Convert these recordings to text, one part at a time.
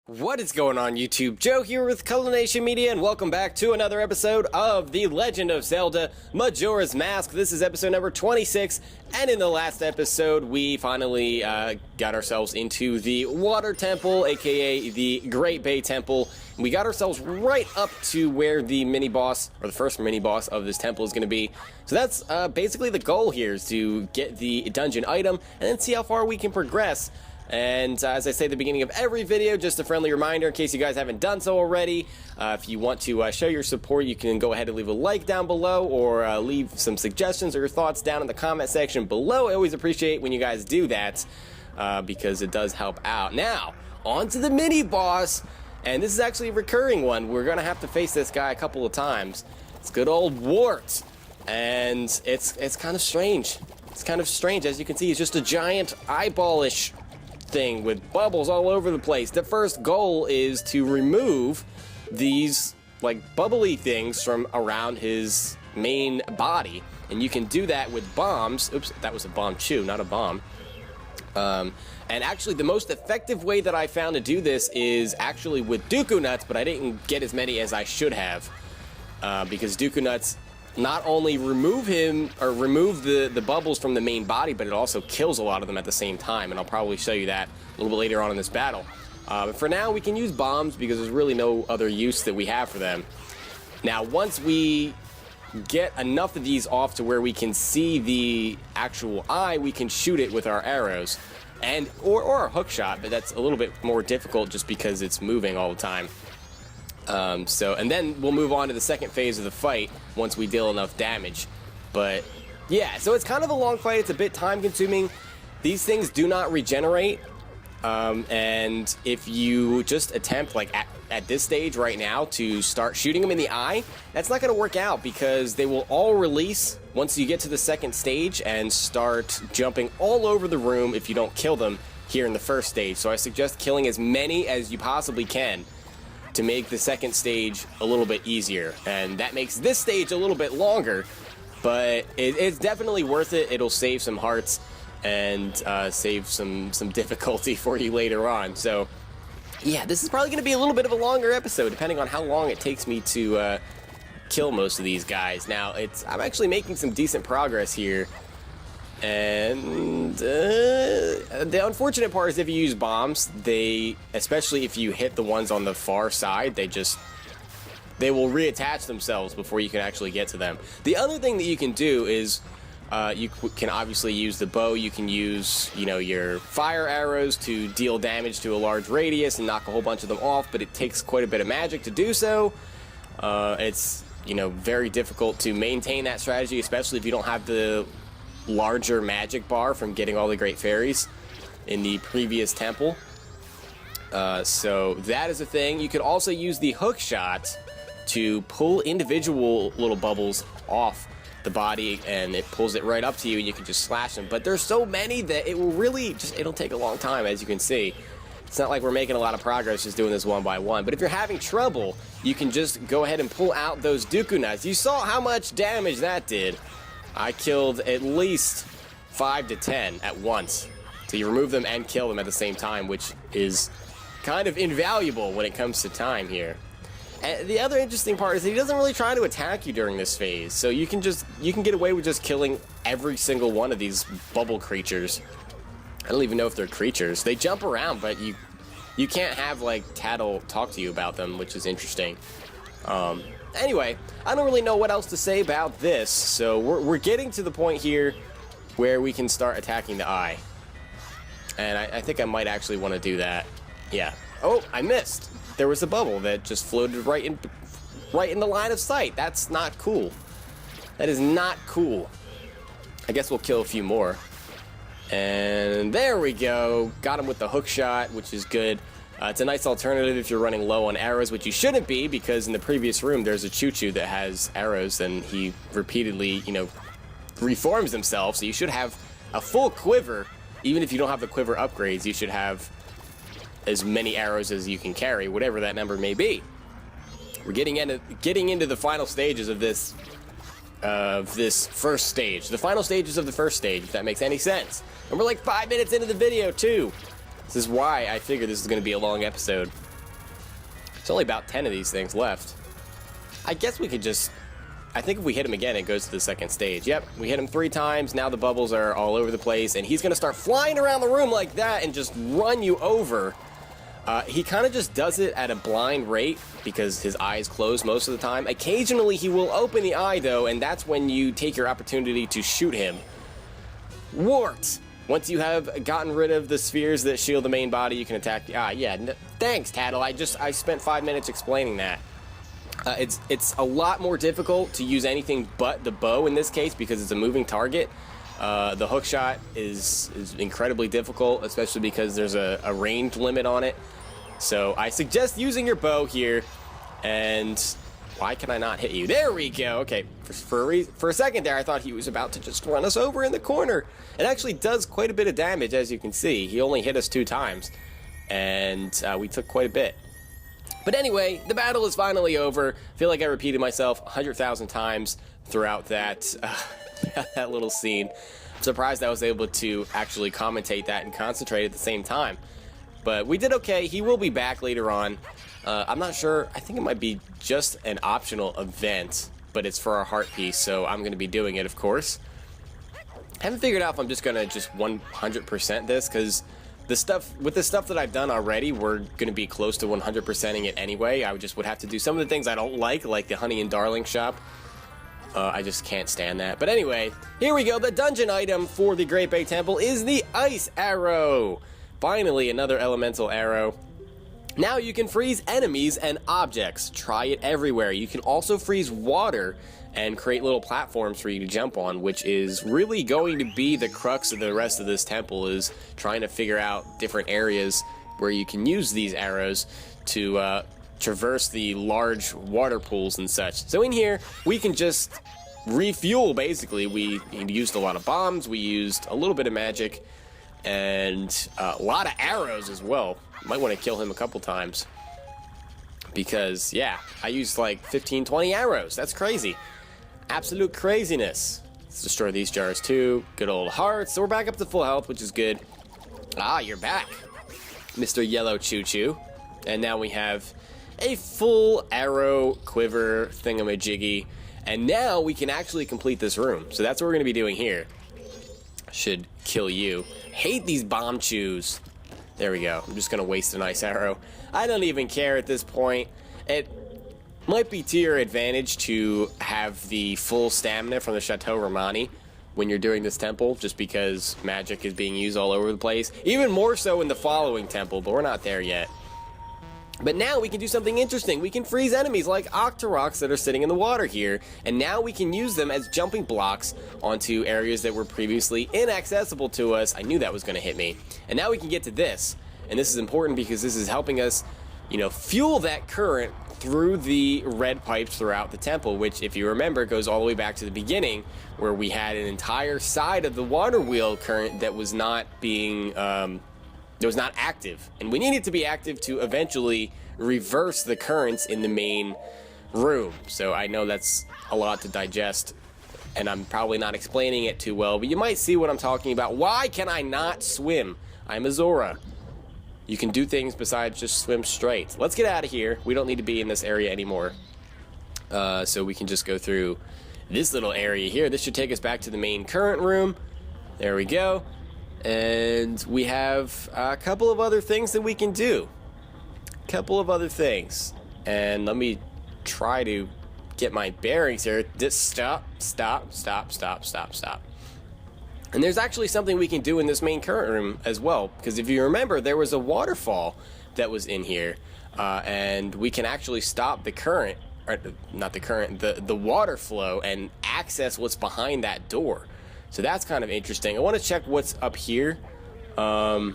What is going on, YouTube? Joe here with Culination Media, and welcome back to another episode of The Legend of Zelda Majora's Mask. This is episode number 26, and in the last episode, we finally got ourselves into the Water Temple, aka the Great Bay Temple. We got ourselves right up to where the mini-boss, or the first mini-boss of this temple is going to be. So that's basically the goal here, is to get the dungeon item, and then see how far we can progress. And as I say at the beginning of every video, just a friendly reminder in case you guys haven't done so already, if you want to show your support, you can go ahead and leave a like down below, or leave some suggestions or your thoughts down in the comment section below. I always appreciate when you guys do that, because it does help out. Now, on to the mini-boss, and this is actually a recurring one. We're going to have to face this guy a couple of times. It's good old Wart, and it's kind of strange. It's kind of strange. As you can see, he's just a giant eyeball-ish thing with bubbles all over the place. The first goal is to remove these like bubbly things from around his main body, and you can do that with bombs. Oops, that was a bomb chew, not a bomb. And actually the most effective way that I found to do this is actually with Dooku Nuts, but I didn't get as many as I should have, because Dooku Nuts not only remove the bubbles from the main body, but it also kills a lot of them at the same time, and I'll probably show you that a little bit later on in this battle. But for now, we can use bombs because there's really no other use that we have for them. Now, once we get enough of these off to where we can see the actual eye, we can shoot it with our arrows, and or a hook shot, but that's a little bit more difficult just because it's moving all the time. And then we'll move on to the second phase of the fight once we deal enough damage. But yeah, so it's kind of a long fight. It's a bit time consuming. These things do not regenerate. And if you just attempt, like at this stage right now, to start shooting them in the eye, that's not going to work out because they will all release once you get to the second stage and start jumping all over the room if you don't kill them here in the first stage. So I suggest killing as many as you possibly can to make the second stage a little bit easier, and that makes this stage a little bit longer, but it's definitely worth it. It'll save some hearts and save some difficulty for you later on. So yeah, this is probably going to be a little bit of a longer episode depending on how long it takes me to kill most of these guys. Now I'm actually making some decent progress here. And the unfortunate part is if you use bombs, especially if you hit the ones on the far side, they will reattach themselves before you can actually get to them. The other thing that you can do is you can obviously use the bow. You can use, your fire arrows to deal damage to a large radius and knock a whole bunch of them off, but it takes quite a bit of magic to do so. It's, very difficult to maintain that strategy, especially if you don't have the larger magic bar from getting all the great fairies in the previous temple. So that is a thing. You could also use the hook shot to pull individual little bubbles off the body, and it pulls it right up to you and you can just slash them. But there's so many that it will really it'll take a long time, as you can see. It's not like we're making a lot of progress just doing this one by one. But if you're having trouble, you can just go ahead and pull out those Dooku Nuts. You saw how much damage that did. I killed at least 5 to 10 at once. So you remove them and kill them at the same time, which is kind of invaluable when it comes to time here. And the other interesting part is that he doesn't really try to attack you during this phase. So you can get away with just killing every single one of these bubble creatures. I don't even know if they're creatures. They jump around, but you can't have like Tattle talk to you about them, which is interesting. Anyway, I don't really know what else to say about this, so we're getting to the point here where we can start attacking the eye. And I think I might actually want to do that. Yeah. Oh, I missed. There was a bubble that just floated right in the line of sight. That's not cool. That is not cool. I guess we'll kill a few more. And there we go. Got him with the hook shot, which is good. It's a nice alternative if you're running low on arrows, which you shouldn't be, because in the previous room there's a Choo-Choo that has arrows, and he repeatedly, reforms himself, so you should have a full quiver. Even if you don't have the quiver upgrades, you should have as many arrows as you can carry, whatever that number may be. We're getting into the final stages of this first stage. The final stages of the first stage, if that makes any sense. And we're like 5 minutes into the video, too. This is why I figured this is going to be a long episode. There's only about 10 of these things left. I guess we could just... I think if we hit him again, it goes to the second stage. Yep, we hit him 3 times. Now the bubbles are all over the place, and he's going to start flying around the room like that and just run you over. He kind of just does it at a blind rate because his eyes close most of the time. Occasionally, he will open the eye, though, and that's when you take your opportunity to shoot him. Wart! Once you have gotten rid of the spheres that shield the main body, you can attack the eye. Yeah, thanks, Tattle. I spent 5 minutes explaining that. It's a lot more difficult to use anything but the bow in this case because it's a moving target. The hook shot is incredibly difficult, especially because there's a range limit on it. So I suggest using your bow here. And why can I not hit you? There we go. Okay, for a second there, I thought he was about to just run us over in the corner. It actually does quite a bit of damage, as you can see. He only hit us 2 times, and we took quite a bit. But anyway, the battle is finally over. I feel like I repeated myself 100,000 times throughout that that little scene. I'm surprised I was able to actually commentate that and concentrate at the same time. But we did okay. He will be back later on. I'm not sure. I think it might be just an optional event, but it's for our heart piece, so I'm going to be doing it, of course. I haven't figured out if I'm just going to just 100% this, because with the stuff that I've done already, we're going to be close to 100%ing it anyway. I would have to do some of the things I don't like the Honey and Darling shop. I just can't stand that. But anyway, here we go. The dungeon item for the Great Bay Temple is the Ice Arrow. Finally, another elemental arrow. Now you can freeze enemies and objects. Try it everywhere. You can also freeze water and create little platforms for you to jump on, which is really going to be the crux of the rest of this temple, is trying to figure out different areas where you can use these arrows to traverse the large water pools and such. So in here, we can just refuel, basically. We used a lot of bombs, we used a little bit of magic, and a lot of arrows as well. Might want to kill him a couple times. Because, yeah, I used like 15, 20 arrows. That's crazy. Absolute craziness. Let's destroy these jars too. Good old hearts. So we're back up to full health, which is good. Ah, you're back, Mr. Yellow Choo Choo. And now we have a full arrow quiver thingamajiggy. And now we can actually complete this room. So that's what we're going to be doing here. Should kill you. Hate these bomb chews. There we go. I'm just going to waste a nice arrow. I don't even care at this point. It might be to your advantage to have the full stamina from the Chateau Romani when you're doing this temple, just because magic is being used all over the place. Even more so in the following temple, but we're not there yet. But now we can do something interesting. We can freeze enemies like Octoroks that are sitting in the water here, and now we can use them as jumping blocks onto areas that were previously inaccessible to us. I knew that was going to hit me. And now we can get to this, and this is important because this is helping us, fuel that current through the red pipes throughout the temple, which, if you remember, goes all the way back to the beginning, where we had an entire side of the water wheel current that was not being... It was not active, and we needed to be active to eventually reverse the currents in the main room. So I know that's a lot to digest, and I'm probably not explaining it too well, but you might see what I'm talking about. Why can I not swim? I'm a Zora. You can do things besides just swim straight. Let's get out of here. We don't need to be in this area anymore. So we can just go through this little area here. This should take us back to the main current room. There we go. And we have a couple of other things that we can do. And let me try to get my bearings here. Just stop. And there's actually something we can do in this main current room as well. Because if you remember, there was a waterfall that was in here. And we can actually stop the current, or not the current, the water flow, and access what's behind that door. So that's kind of interesting. I want to check what's up here. I'm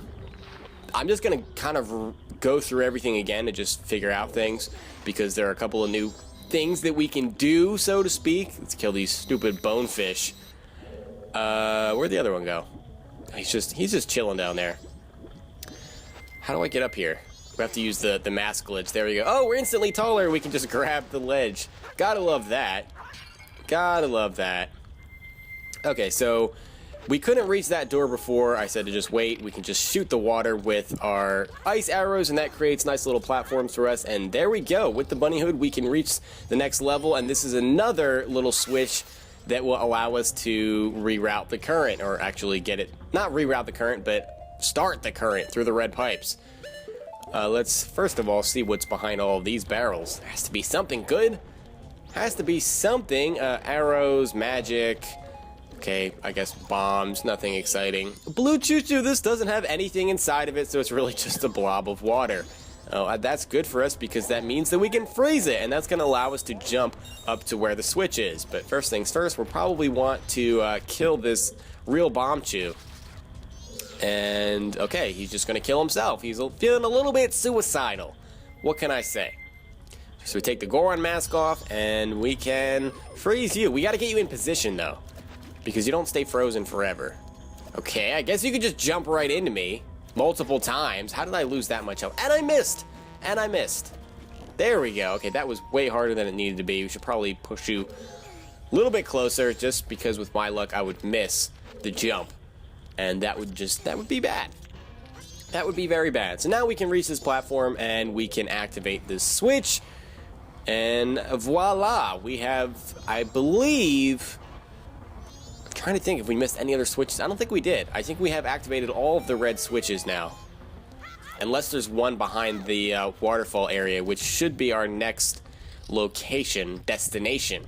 just going to kind of go through everything again to just figure out things, because there are a couple of new things that we can do, so to speak. Let's kill these stupid bonefish. Where'd the other one go? He's just chilling down there. How do I get up here? We have to use the mask glitch. There we go. Oh, we're instantly taller. We can just grab the ledge. Gotta love that. Okay, so We couldn't reach that door before. I said to just wait. We can just shoot the water with our ice arrows, and that creates nice little platforms for us. And there we go. With the bunny hood, we can reach the next level, and this is another little switch that will allow us to reroute the current, or actually get it, not reroute the current, but start the current through the red pipes. Let's first of all see what's behind all of these barrels. There has to be something good. Has to be something. Arrows, magic. Okay, I guess bombs, nothing exciting. Blue Choo-Choo, this doesn't have anything inside of it, so it's really just a blob of water. Oh, that's good for us because that means that we can freeze it, and that's going to allow us to jump up to where the switch is. But first things first, we'll probably want to kill this real bomb chew. And, okay, he's just going to kill himself. He's feeling a little bit suicidal. What can I say? So we take the Goron mask off, and we can freeze you. We got to get you in position, though, because you don't stay frozen forever. Okay, I guess you could just jump right into me multiple times. How did I lose that much health? And I missed! And I missed. There we go. Okay, that was way harder than it needed to be. We should probably push you a little bit closer, just because with my luck I would miss the jump. And that would be bad. That would be very bad. So now we can reach this platform, and we can activate this switch. And voila! We have, I believe... Trying to think if we missed any other switches. I don't think we did. I think we have activated all of the red switches now. Unless there's one behind the waterfall area, which should be our next destination.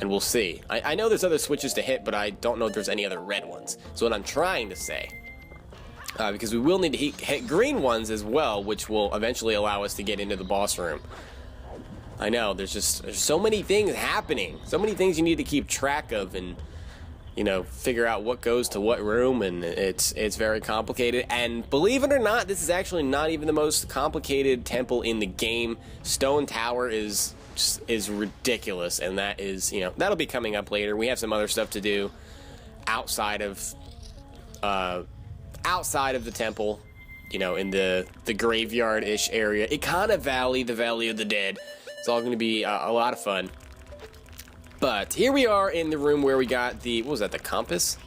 And we'll see. I know there's other switches to hit, but I don't know if there's any other red ones. So what I'm trying to say, because we will need to hit green ones as well, which will eventually allow us to get into the boss room. I know, there's so many things happening. So many things you need to keep track of, and you know, figure out what goes to what room, and it's very complicated. And believe it or not, this is actually not even the most complicated temple in the game. Stone Tower is ridiculous, and that is, you know, that'll be coming up later. We have some other stuff to do outside of the temple, you know, in the graveyard-ish area. Ikana Valley, the Valley of the Dead. It's all going to be a lot of fun. But here we are in the room where we got the, what was that, the compass?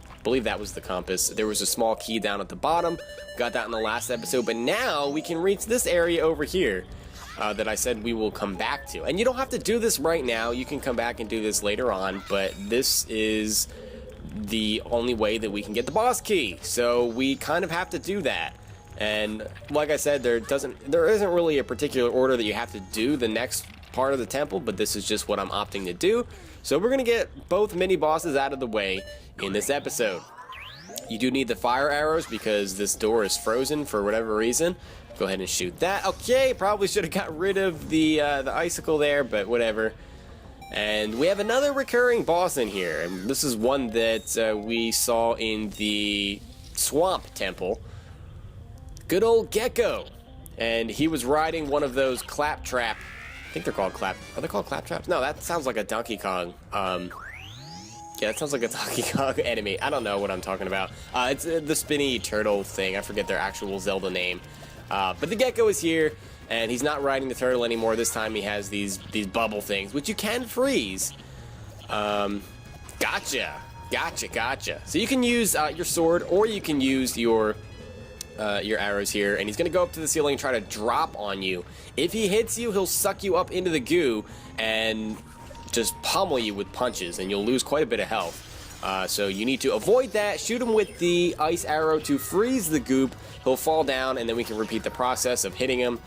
I believe that was the compass. There was a small key down at the bottom. Got that in the last episode, but now we can reach this area over here that I said we will come back to. And you don't have to do this right now. You can come back and do this later on, but this is the only way that we can get the boss key. So we kind of have to do that. And like I said, there isn't really a particular order that you have to do the next part of the temple, but this is just what I'm opting to do. So we're gonna get both mini bosses out of the way in this episode. You do need the fire arrows because this door is frozen for whatever reason. Go ahead and shoot that. Okay, probably should have got rid of the icicle there, but whatever. And we have another recurring boss in here, and this is one that we saw in the swamp temple. Good old Gecko, and he was riding one of those claptrap. I think they're called Are they called claptraps? No, that sounds like a Donkey Kong. Yeah, that sounds like a Donkey Kong enemy. I don't know what I'm talking about. It's the spinny turtle thing. I forget their actual Zelda name. But the Gecko is here, and he's not riding the turtle anymore. This time he has these bubble things, which you can freeze. Gotcha. So you can use your sword, or you can use your arrows here, and he's gonna go up to the ceiling and try to drop on you. If he hits you, he'll suck you up into the goo and just pummel you with punches, and you'll lose quite a bit of health. So you need to avoid that. Shoot him with the ice arrow to freeze the goop. He'll fall down, and then we can repeat the process of hitting him.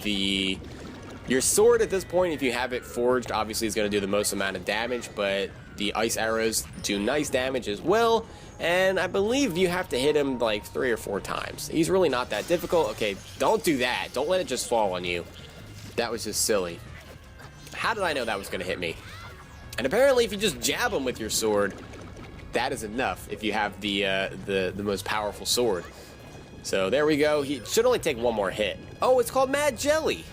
Your sword at this point, if you have it forged, obviously is going to do the most amount of damage, but the ice arrows do nice damage as well. And I believe you have to hit him like 3 or 4 times. He's really not that difficult. Okay, don't do that. Don't let it just fall on you. That was just silly. How did I know that was going to hit me? And apparently if you just jab him with your sword, that is enough if you have the most powerful sword. So there we go. He should only take 1 more hit. Oh, it's called Mad Jelly.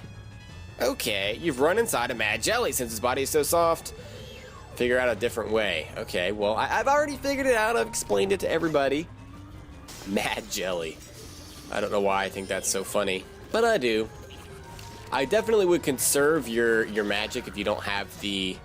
Okay, you've run inside a Mad Jelly since his body is so soft. Figure out a different way. Okay, well, I've already figured it out. I've explained it to everybody. Mad Jelly. I don't know why I think that's so funny, but I do. I definitely would conserve your magic if you don't have the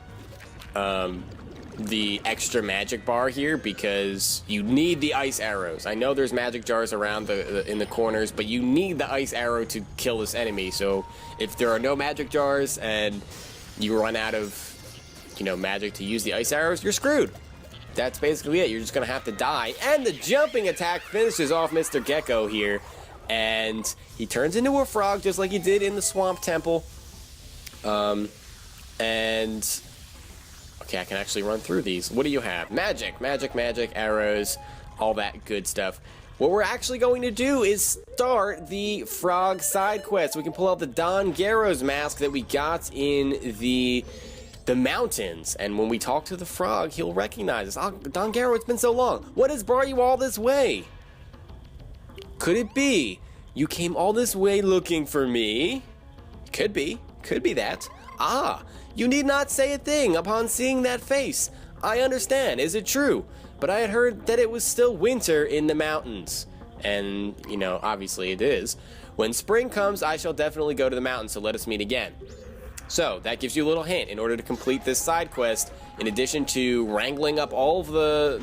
the extra magic bar here because you need the ice arrows. I know there's magic jars around in the corners, but you need the ice arrow to kill this enemy. So if there are no magic jars and you run out of, you know, magic to use the ice arrows, you're screwed. That's basically it. You're just gonna have to die. And the jumping attack finishes off Mr. Gecko here, and he turns into a frog just like he did in the Swamp Temple. And okay, I can actually run through these. What do you have? Magic, magic, magic, arrows, all that good stuff. What we're actually going to do is start the frog side quest. We can pull out the Don Garrow's mask that we got in the mountains, and when we talk to the frog, he'll recognize us. Oh, Don Garrow, it's been so long. What has brought you all this way? Could it be you came all this way looking for me? Could be that. Ah, you need not say a thing upon seeing that face. I understand. Is it true? But I had heard that it was still winter in the mountains. And, you know, obviously it is. When spring comes, I shall definitely go to the mountains, so let us meet again. So, that gives you a little hint. In order to complete this side quest, in addition to wrangling up all of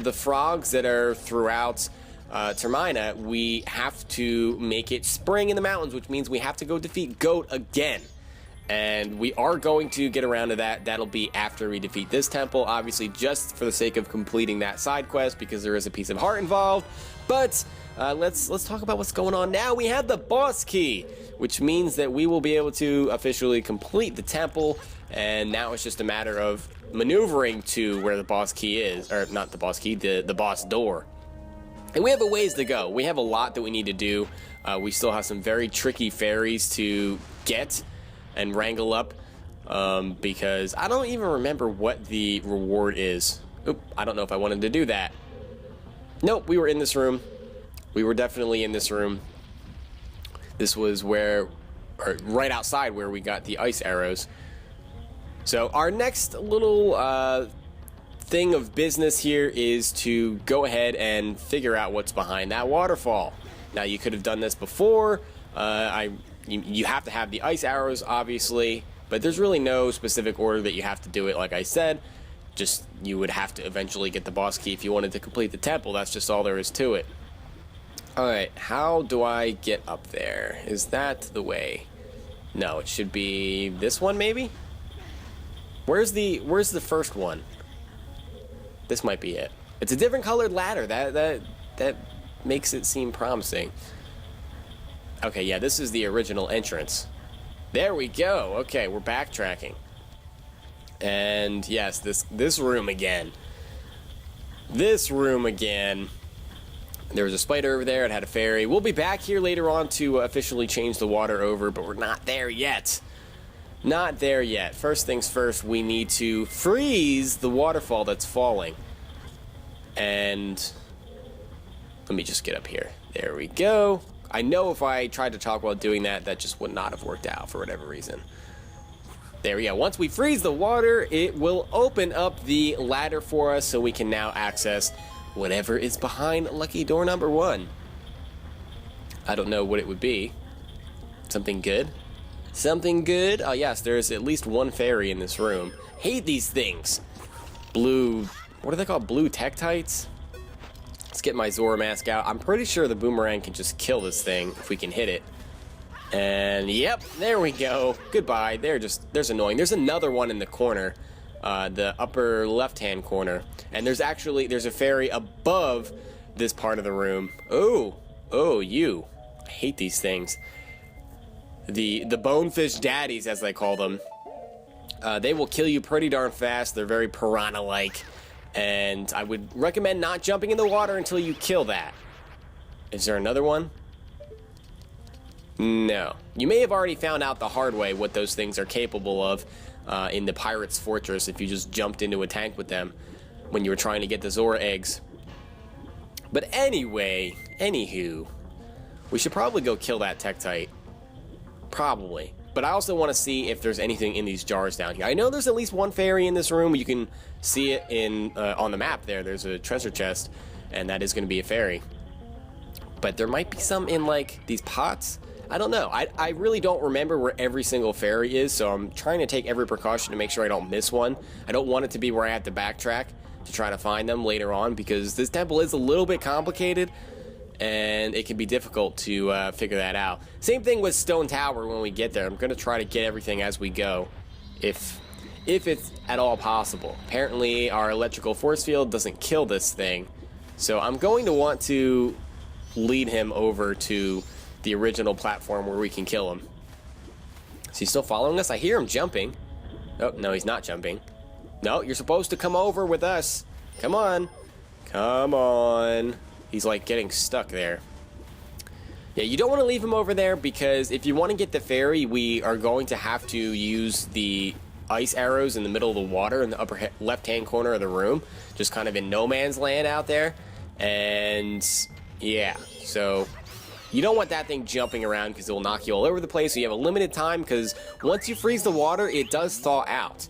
the frogs that are throughout Termina, we have to make it spring in the mountains, which means we have to go defeat Goat again. And we are going to get around to that. That'll be after we defeat this temple, obviously just for the sake of completing that side quest, because there is a piece of heart involved. But let's talk about what's going on now. We have the boss key, which means that we will be able to officially complete the temple, and now it's just a matter of maneuvering to where the boss key is, or not the boss key, the boss door. And we have a ways to go. We have a lot that we need to do. We still have some very tricky fairies to get and wrangle up, because I don't even remember what the reward is. Oop, I don't know if I wanted to do that. Nope, we were in this room. We were definitely in this room. This was where, or right outside where we got the ice arrows. So our next little thing of business here is to go ahead and figure out what's behind that waterfall. Now, you could have done this before. You have to have the ice arrows, obviously, but there's really no specific order that you have to do it, like I said. Just, you would have to eventually get the boss key if you wanted to complete the temple. That's just all there is to it. Alright, how do I get up there? Is that the way? No, it should be this one, maybe? Where's the first one? This might be it. It's a different colored ladder. That makes it seem promising. Okay, yeah, this is the original entrance. There we go. Okay, we're backtracking. And yes, this room again. This room again. There was a spider over there. It had a fairy. We'll be back here later on to officially change the water over, but we're not there yet. Not there yet. First things first, we need to freeze the waterfall that's falling. And let me just get up here. There we go. I know if I tried to talk while doing that, that just would not have worked out for whatever reason. There we go. Once we freeze the water, it will open up the ladder for us so we can now access whatever is behind lucky door number 1. I don't know what it would be. Something good? Something good? Oh yes, there's at least one fairy in this room. Hate these things. Blue, what are they called? Blue Tektites? Let's get my Zora mask out. I'm pretty sure the boomerang can just kill this thing if we can hit it. And yep, there we go. Goodbye. There's annoying. There's another one in the corner, the upper left-hand corner. And there's a fairy above this part of the room. Oh, you. I hate these things. The bonefish daddies, as they call them. They will kill you pretty darn fast. They're very piranha-like. And I would recommend not jumping in the water until you kill that. Is there another one? No. You may have already found out the hard way what those things are capable of in the Pirate's Fortress if you just jumped into a tank with them when you were trying to get the Zora eggs. But anywho, we should probably go kill that Tektite. Probably. But I also want to see if there's anything in these jars down here. I know there's at least one fairy in this room. You can see it on the map there. There's a treasure chest, and that is going to be a fairy. But there might be some in, like, these pots. I don't know. I really don't remember where every single fairy is, so I'm trying to take every precaution to make sure I don't miss one. I don't want it to be where I have to backtrack to try to find them later on, because this temple is a little bit complicated, and it can be difficult to figure that out. Same thing with Stone Tower when we get there. I'm going to try to get everything as we go, if it's at all possible. Apparently, our electrical force field doesn't kill this thing, so I'm going to want to lead him over to the original platform where we can kill him. Is he still following us? I hear him jumping. Oh, no, he's not jumping. No, you're supposed to come over with us. Come on. Come on. He's like getting stuck there. Yeah, you don't want to leave him over there, because if you want to get the fairy, we are going to have to use the ice arrows in the middle of the water in the upper left-hand corner of the room, just kind of in no man's land out there. And yeah, so you don't want that thing jumping around, because it will knock you all over the place. So you have a limited time, because once you freeze the water, it does thaw out.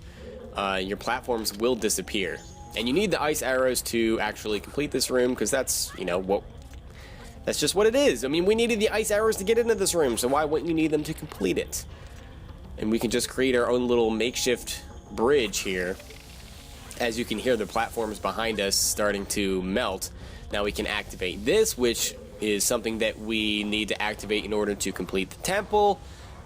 Your platforms will disappear. And you need the ice arrows to actually complete this room, because that's, you know, that's just what it is. I mean, we needed the ice arrows to get into this room, so why wouldn't you need them to complete it? And we can just create our own little makeshift bridge here. As you can hear, the platforms behind us starting to melt. Now we can activate this, which is something that we need to activate in order to complete the temple.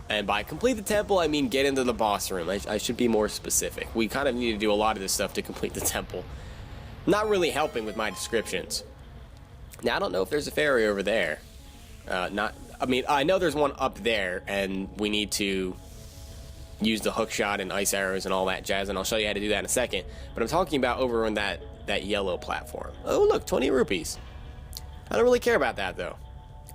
And by complete the temple, I mean get into the boss room. I should be more specific. We kind of need to do a lot of this stuff to complete the temple. Not really helping with my descriptions. Now, I don't know if there's a fairy over there. I mean, I know there's one up there, and we need to use the hook shot and ice arrows and all that jazz, and I'll show you how to do that in a second. But I'm talking about over on that yellow platform. Oh, look, 20 rupees. I don't really care about that, though.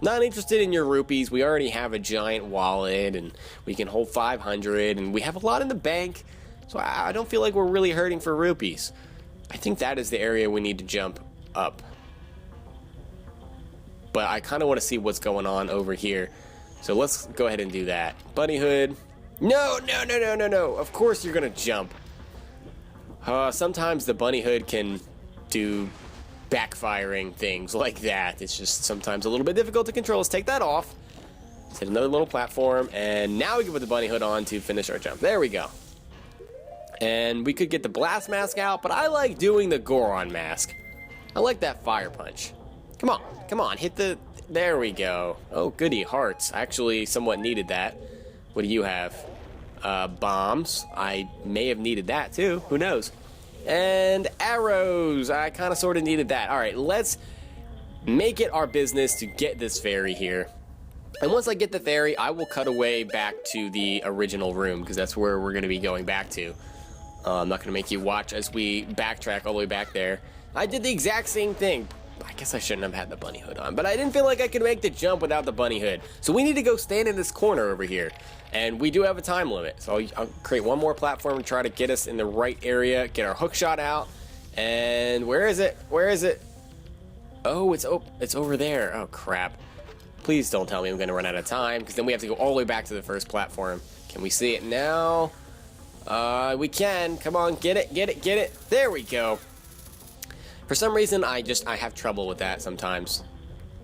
Not interested in your rupees. We already have a giant wallet, and we can hold 500, and we have a lot in the bank, so I don't feel like we're really hurting for rupees. I think that is the area we need to jump up. But I kind of want to see what's going on over here, so let's go ahead and do that. Bunny hood. No, no, no, no, no, no. Of course you're going to jump. Sometimes the bunny hood can do backfiring things like that. It's just sometimes a little bit difficult to control. Let's take that off. Let's hit another little platform, and now we can put the bunny hood on to finish our jump. There we go. And we could get the blast mask out, but I like doing the Goron mask. I like that fire punch. Come on, come on, hit the... There we go. Oh, goody, hearts. I actually somewhat needed that. What do you have? Bombs. I may have needed that too. Who knows? And arrows. I kind of sort of needed that. All right, let's make it our business to get this fairy here. And once I get the fairy, I will cut away back to the original room, because that's where we're going to be going back to. I'm not going to make you watch as we backtrack all the way back there. I did the exact same thing. I guess I shouldn't have had the bunny hood on, but I didn't feel like I could make the jump without the bunny hood. So we need to go stand in this corner over here. And we do have a time limit. So I'll create one more platform and try to get us in the right area, get our hook shot out. And where is it? Where is it? Oh, it's over there. Oh, crap. Please don't tell me I'm going to run out of time, because then we have to go all the way back to the first platform. Can we see it now? We can. Come on, get it, get it, get it. There we go. For some reason, I have trouble with that sometimes.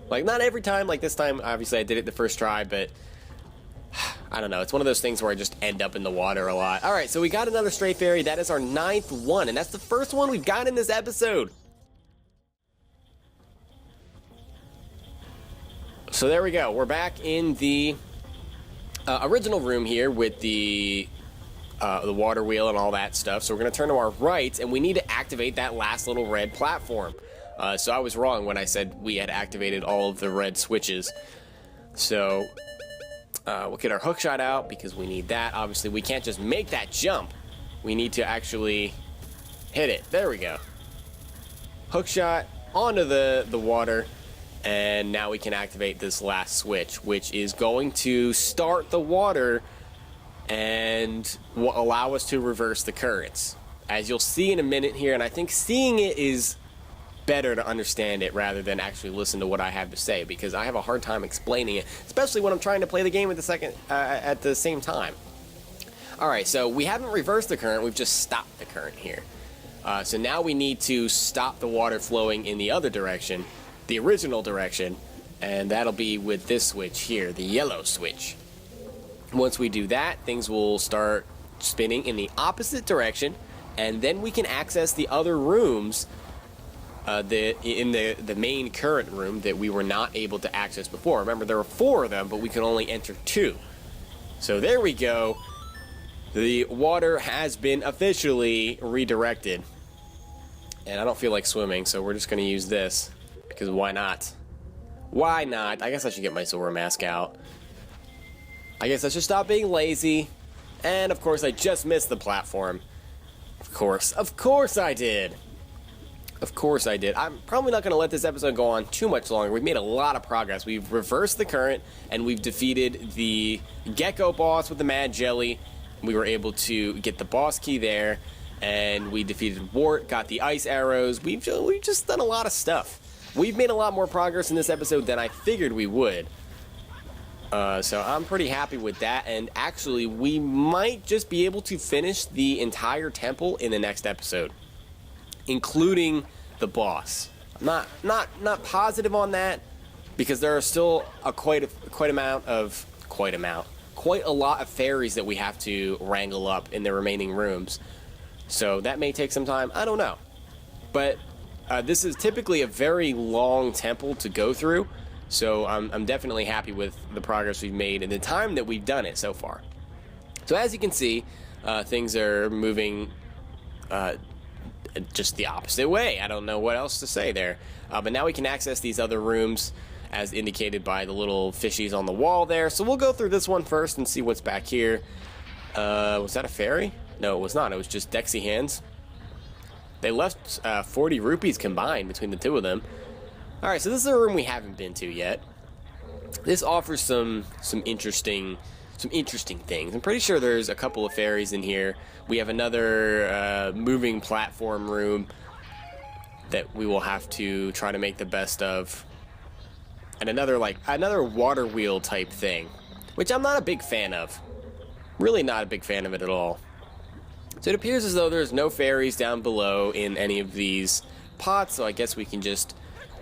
Like, not every time. Like, this time, obviously, I did it the first try, but I don't know. It's one of those things where I just end up in the water a lot. All right, so we got another stray fairy. That is our 9th one, and that's the first one we've got in this episode. So there we go. We're back in the original room here with the water wheel and all that stuff. So we're going to turn to our right, and we need to activate that last little red platform. So I was wrong when I said we had activated all of the red switches. So we'll get our hook shot out, because we need that. Obviously, we can't just make that jump. We need to actually hit it. There we go. Hook shot onto the water, and now we can activate this last switch, which is going to start the water and will allow us to reverse the currents, as you'll see in a minute here. And I think seeing it is better to understand it rather than actually listen to what I have to say, because I have a hard time explaining it, especially when I'm trying to play the game at the same time. Alright, so we haven't reversed the current, we've just stopped the current here. So now we need to stop the water flowing in the other direction, the original direction, And that'll be with this switch here, the yellow switch. Once we do that, things will start spinning in the opposite direction, and then we can access the other rooms in the main current room that we were not able to access before. Remember, there were 4 of them, but we could only enter 2. So there we go. The water has been officially redirected. And I don't feel like swimming, so we're just going to use this. Because why not? Why not? I guess I should get my Zora mask out. I guess I should stop being lazy. And of course I just missed the platform. Of course I did. Of course I did. I'm probably not going to let this episode go on too much longer. We've made a lot of progress. We've reversed the current, and we've defeated the Gecko boss with the Mad Jelly. We were able to get the boss key there, and we defeated Wart, got the ice arrows. We've just done a lot of stuff. We've made a lot more progress in this episode than I figured we would. So I'm pretty happy with that, and actually we might just be able to finish the entire temple in the next episode, including the boss. I'm not positive on that, because there are still quite a lot of fairies that we have to wrangle up in the remaining rooms. So that may take some time. I don't know. But this is typically a very long temple to go through. So I'm definitely happy with the progress we've made and the time that we've done it so far. So as you can see, things are moving just the opposite way. I don't know what else to say there. But now we can access these other rooms as indicated by the little fishies on the wall there. So we'll go through this one first and see what's back here. Was that a fairy? No, it was not. It was just Dexy hands. They left 40 rupees combined between the 2 of them. Alright, so this is a room we haven't been to yet. This offers some interesting things. I'm pretty sure there's a couple of fairies in here. We have another moving platform room that we will have to try to make the best of. And another water wheel type thing, which I'm not a big fan of. Really not a big fan of it at all. So it appears as though there's no fairies down below in any of these pots, so I guess we can just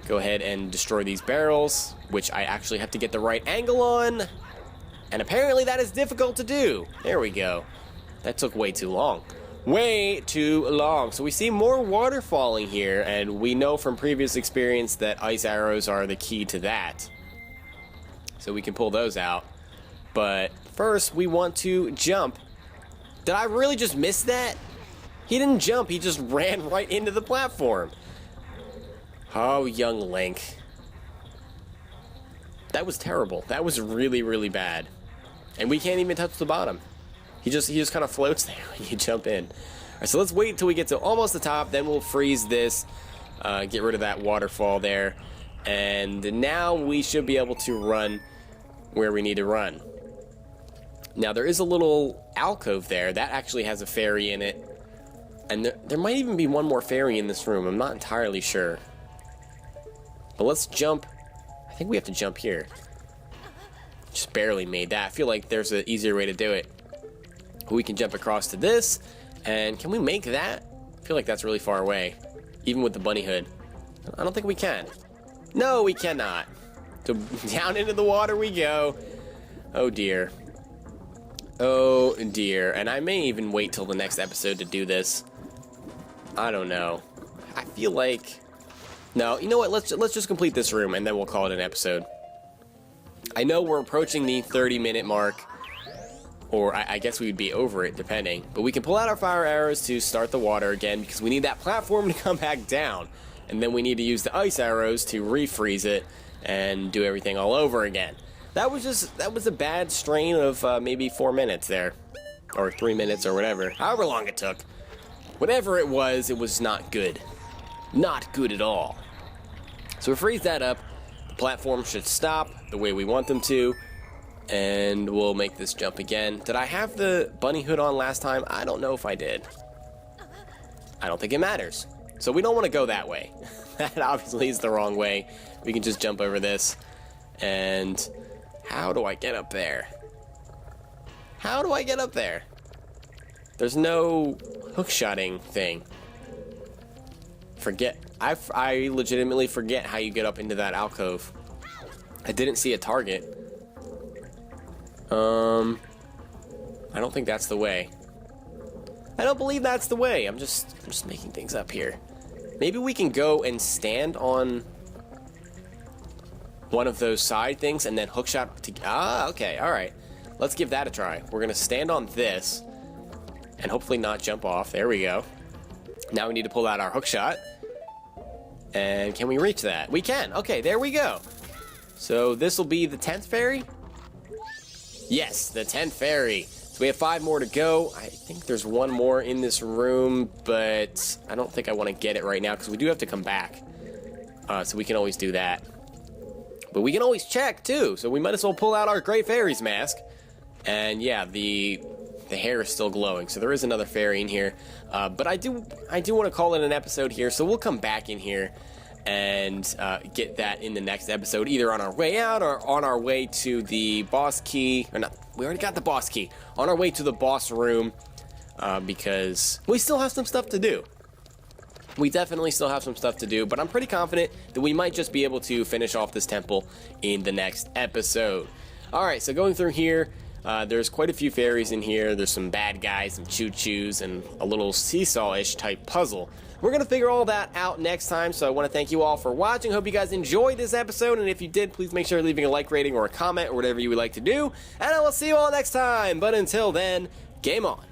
go ahead and destroy these barrels, which I actually have to get the right angle on. And apparently that is difficult to do. There we go. That took way too long. Way too long. So we see more water falling here, and we know from previous experience that ice arrows are the key to that. So we can pull those out. But first we want to jump. Did I really just miss that? He didn't jump, he just ran right into the platform. Oh, young Link. That was terrible. That was really, really bad. And we can't even touch the bottom. He just kind of floats there when you jump in. Alright, so let's wait until we get to almost the top, then we'll freeze this, get rid of that waterfall there, and now we should be able to run where we need to run. Now there is a little alcove there, that actually has a fairy in it, and there might even be one more fairy in this room, I'm not entirely sure. But let's jump. I think we have to jump here. Just barely made that. I feel like there's an easier way to do it. We can jump across to this, and can we make that? I feel like that's really far away, even with the bunny hood. I don't think we can. No, we cannot. So down into the water we go. Oh dear. Oh dear. And I may even wait till the next episode to do this. I don't know. I feel like... No, you know what? Let's just complete this room, and then we'll call it an episode. I know we're approaching the 30-minute mark, or I guess we would be over it, depending. But we can pull out our fire arrows to start the water again, because we need that platform to come back down. And then we need to use the ice arrows to refreeze it and do everything all over again. That was a bad strain of maybe 4 minutes there. Or 3 minutes, or whatever. However long it took. Whatever it was not good. Not good at all. So we freeze that up. The platform should stop the way we want them to. And we'll make this jump again. Did I have the bunny hood on last time? I don't know if I did. I don't think it matters. So we don't want to go that way. That obviously is the wrong way. We can just jump over this. And how do I get up there? How do I get up there? There's no hook-shotting thing. I legitimately forget how you get up into that alcove. I didn't see a target. I don't think that's the way. I don't believe that's the way. I'm just making things up here. Maybe we can go and stand on one of those side things and then hookshot to... okay, alright. Let's give that a try. We're gonna stand on this and hopefully not jump off. There we go. Now we need to pull out our hookshot. And can we reach that? We can. Okay, there we go. So this will be the 10th fairy? Yes, the 10th fairy. So we have 5 more to go. I think there's one more in this room, but I don't think I want to get it right now because we do have to come back. So we can always do that. But we can always check too, so we might as well pull out our Great Fairy's mask. And yeah, the hair is still glowing, so there is another fairy in here. But I do want to call it an episode here, so we'll come back in here and get that in the next episode, either on our way out or on our way to the boss key. Or not, we already got the boss key. On our way to the boss room, because we still have some stuff to do. We definitely still have some stuff to do, but I'm pretty confident that we might just be able to finish off this temple in the next episode. Alright, so going through here, there's quite a few fairies in here. There's some bad guys, some choo-choos, and a little seesaw-ish type puzzle. We're going to figure all that out next time, so I want to thank you all for watching. Hope you guys enjoyed this episode, and if you did, please make sure you're leaving a like rating or a comment or whatever you would like to do, and I will see you all next time. But until then, game on.